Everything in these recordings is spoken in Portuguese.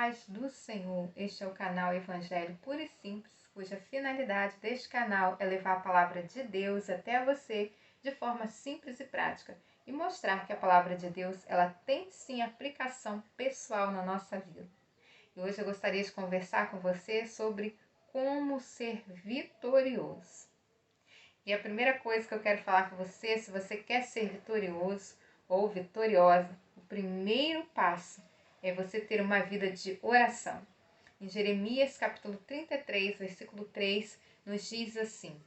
paz do Senhor, este é o canal Evangelho Puro e Simples, cuja finalidade deste canal é levar a palavra de Deus até você de forma simples e prática e mostrar que a palavra de Deus ela tem sim aplicação pessoal na nossa vida. E hoje eu gostaria de conversar com você sobre como ser vitorioso. E a primeira coisa que eu quero falar com você, se você quer ser vitorioso ou vitoriosa, o primeiro passo é você ter uma vida de oração. Em Jeremias capítulo 33, versículo 3, nos diz assim: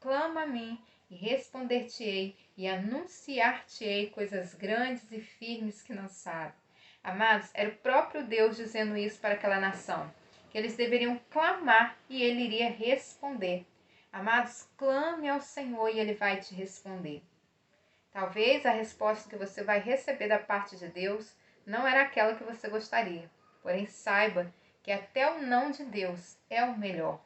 clama a mim e responder-te-ei e anunciar-te-ei coisas grandes e firmes que não sabe. Amados, era o próprio Deus dizendo isso para aquela nação, que eles deveriam clamar e ele iria responder. Amados, clame ao Senhor e ele vai te responder. Talvez a resposta que você vai receber da parte de Deus não era aquela que você gostaria. Porém, saiba que até o não de Deus é o melhor.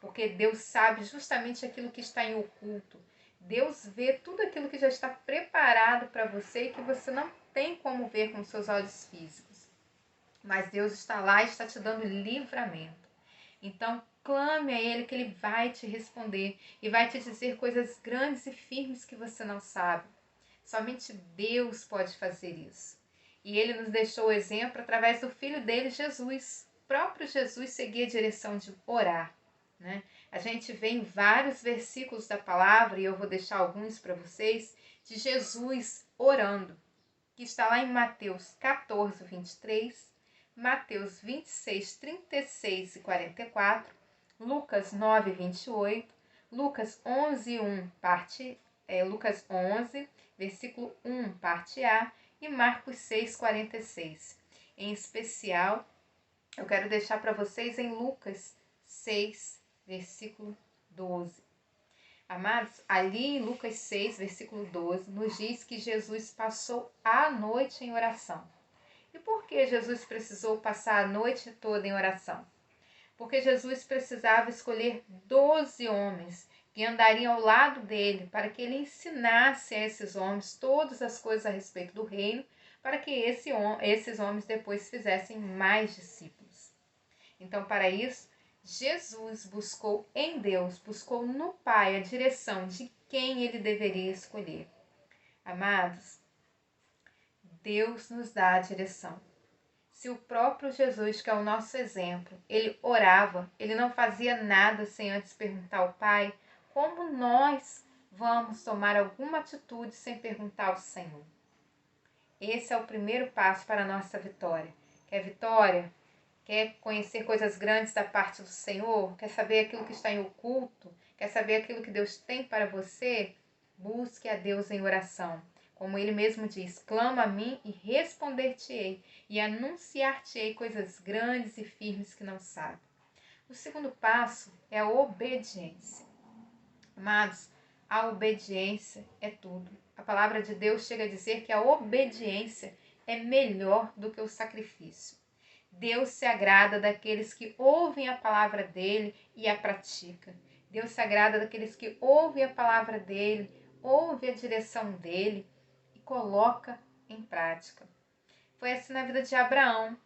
Porque Deus sabe justamente aquilo que está em oculto. Deus vê tudo aquilo que já está preparado para você e que você não tem como ver com seus olhos físicos. Mas Deus está lá e está te dando livramento. Então, clame a Ele que Ele vai te responder e vai te dizer coisas grandes e firmes que você não sabe. Somente Deus pode fazer isso. E Ele nos deixou o exemplo através do Filho dele, Jesus. O próprio Jesus seguia a direção de orar, né? A gente vê em vários versículos da palavra, e eu vou deixar alguns para vocês, de Jesus orando, que está lá em Mateus 14, 23, Mateus 26, 36 e 44, Lucas 9, 28, Lucas 11, 1, Lucas 11, versículo 1, parte A, e Marcos 6, 46. Em especial, eu quero deixar para vocês em Lucas 6, versículo 12. Amados, ali em Lucas 6, versículo 12, nos diz que Jesus passou a noite em oração. E por que Jesus precisou passar a noite toda em oração? Porque Jesus precisava escolher 12 homens que andariam ao lado dele para que ele ensinasse a esses homens todas as coisas a respeito do reino, para que esses homens depois fizessem mais discípulos. Então, para isso, Jesus buscou em Deus, buscou no Pai a direção de quem ele deveria escolher. Amados, Deus nos dá a direção. Se o próprio Jesus, que é o nosso exemplo, ele orava, ele não fazia nada sem antes perguntar ao Pai, como nós vamos tomar alguma atitude sem perguntar ao Senhor? Esse é o primeiro passo para a nossa vitória. Quer vitória? Quer conhecer coisas grandes da parte do Senhor? Quer saber aquilo que está em oculto? Quer saber aquilo que Deus tem para você? Busque a Deus em oração. Como ele mesmo diz, clama a mim e responder-te-ei e anunciar-te-ei coisas grandes e firmes que não sabe. O segundo passo é a obediência. Amados, a obediência é tudo. A palavra de Deus chega a dizer que a obediência é melhor do que o sacrifício. Deus se agrada daqueles que ouvem a palavra dele e a praticam. Deus se agrada daqueles que ouvem a palavra dele, ouvem a direção dele e coloca em prática. Foi assim na vida de Abraão.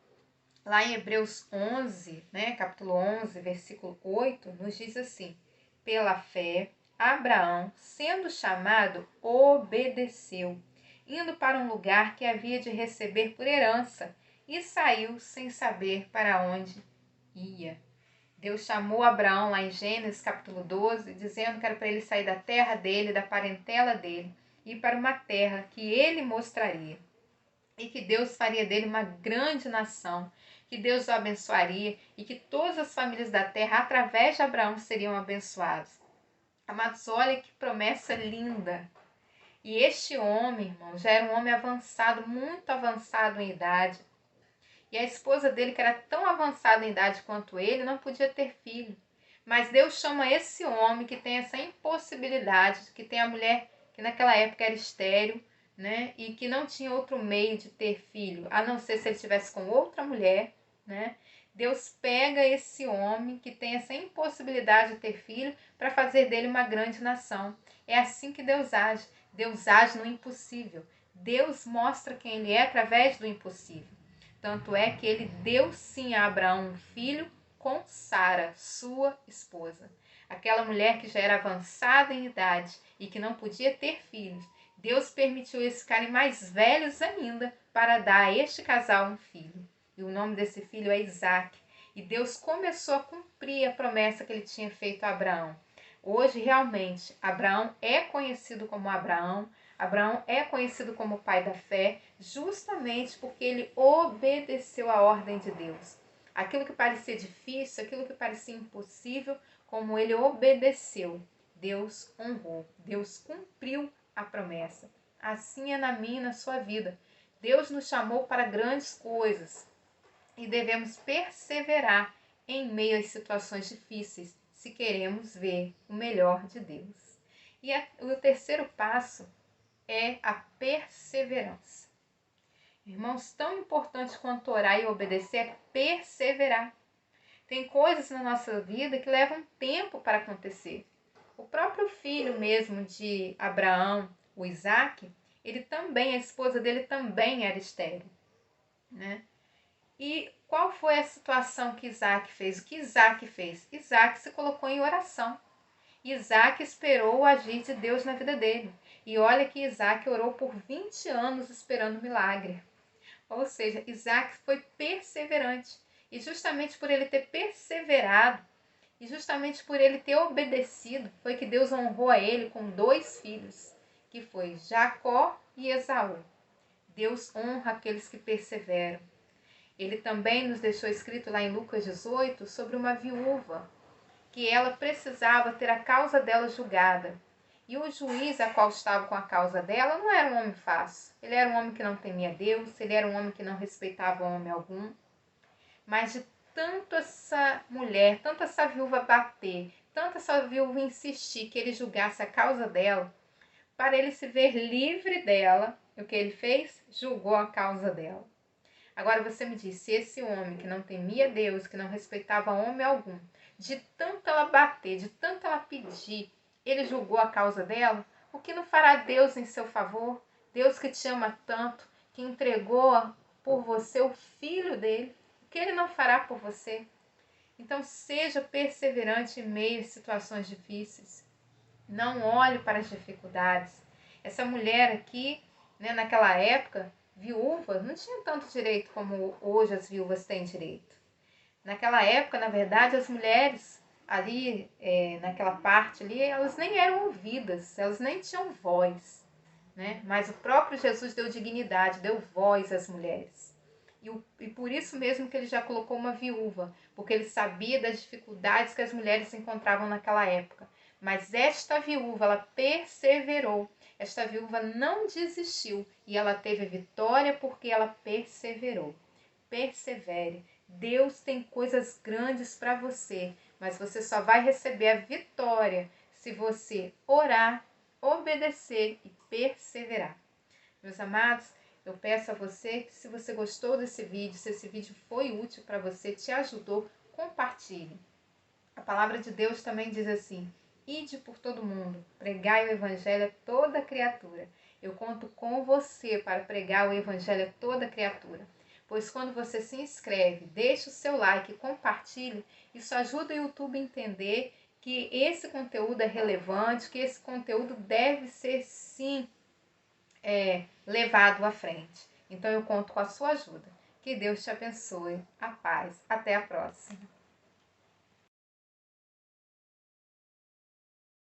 Lá em Hebreus 11, capítulo 11, versículo 8, nos diz assim: pela fé, Abraão, sendo chamado, obedeceu, indo para um lugar que havia de receber por herança, e saiu sem saber para onde ia. Deus chamou Abraão lá em Gênesis capítulo 12, dizendo que era para ele sair da terra dele, da parentela dele, e ir para uma terra que ele mostraria. E que Deus faria dele uma grande nação, que Deus o abençoaria e que todas as famílias da terra, através de Abraão, seriam abençoadas. Amados, olha que promessa linda. E este homem, irmão, já era um homem avançado, muito avançado em idade. E a esposa dele, que era tão avançada em idade quanto ele, não podia ter filho. Mas Deus chama esse homem que tem essa impossibilidade, que tem a mulher que naquela época era estéril, e que não tinha outro meio de ter filho, a não ser se ele estivesse com outra mulher, Deus pega esse homem que tem essa impossibilidade de ter filho para fazer dele uma grande nação. É assim que Deus age. Deus age no impossível. Deus mostra quem ele é através do impossível. Tanto é que ele deu sim a Abraão um filho com Sara, sua esposa. Aquela mulher que já era avançada em idade e que não podia ter filhos. Deus permitiu eles ficarem mais velhos ainda para dar a este casal um filho. E o nome desse filho é Isaque. E Deus começou a cumprir a promessa que ele tinha feito a Abraão. Hoje, realmente, Abraão é conhecido como Abraão. Abraão é conhecido como pai da fé, justamente porque ele obedeceu à ordem de Deus. Aquilo que parecia difícil, aquilo que parecia impossível, como ele obedeceu, Deus honrou, Deus cumpriu a promessa. Assim é na minha e na sua vida. Deus nos chamou para grandes coisas e devemos perseverar em meio às situações difíceis, se queremos ver o melhor de Deus. E o terceiro passo é a perseverança. Irmãos, tão importante quanto orar e obedecer é perseverar. Tem coisas na nossa vida que levam tempo para acontecer. O próprio filho mesmo de Abraão, o Isaque, ele também, a esposa dele também era estéril, né? E qual foi a situação que Isaque fez? O que Isaque fez? Isaque se colocou em oração. Isaque esperou o agir de Deus na vida dele. E olha que Isaque orou por 20 anos esperando milagre. Ou seja, Isaque foi perseverante. E justamente por ele ter perseverado, e justamente por ele ter obedecido, foi que Deus honrou a ele com 2 filhos, que foi Jacó e Esaú. Deus honra aqueles que perseveram. Ele também nos deixou escrito lá em Lucas 18 sobre uma viúva, que ela precisava ter a causa dela julgada. E o juiz a qual estava com a causa dela não era um homem fácil. Ele era um homem que não temia Deus, ele era um homem que não respeitava homem algum. Mas de tanto essa mulher, tanto essa viúva bater, tanto essa viúva insistir que ele julgasse a causa dela, para ele se ver livre dela, o que ele fez? Julgou a causa dela. Agora você me diz, se esse homem que não temia Deus, que não respeitava homem algum, de tanto ela bater, de tanto ela pedir, ele julgou a causa dela, o que não fará Deus em seu favor? Deus que te ama tanto, que entregou por você o filho dele, o que ele não fará por você? Então seja perseverante em meio às situações difíceis. Não olhe para as dificuldades. Essa mulher aqui, né, naquela época, viúva, não tinha tanto direito como hoje as viúvas têm direito. Naquela época, na verdade, as mulheres ali, naquela parte ali, elas nem eram ouvidas, elas nem tinham voz, né? Mas o próprio Jesus deu dignidade, deu voz às mulheres. E por isso mesmo que ele já colocou uma viúva, porque ele sabia das dificuldades que as mulheres encontravam naquela época. Mas esta viúva, ela perseverou. Esta viúva não desistiu e ela teve vitória porque ela perseverou. Persevere. Deus tem coisas grandes para você, mas você só vai receber a vitória se você orar, obedecer e perseverar. Meus amados, eu peço a você que, se você gostou desse vídeo, se esse vídeo foi útil para você, te ajudou, compartilhe. A palavra de Deus também diz assim: ide por todo mundo, pregai o evangelho a toda criatura. Eu conto com você para pregar o evangelho a toda criatura. Pois quando você se inscreve, deixa o seu like e compartilhe, isso ajuda o YouTube a entender que esse conteúdo é relevante, que esse conteúdo deve ser sim levado à frente. Então eu conto com a sua ajuda. Que Deus te abençoe. A paz. Até a próxima.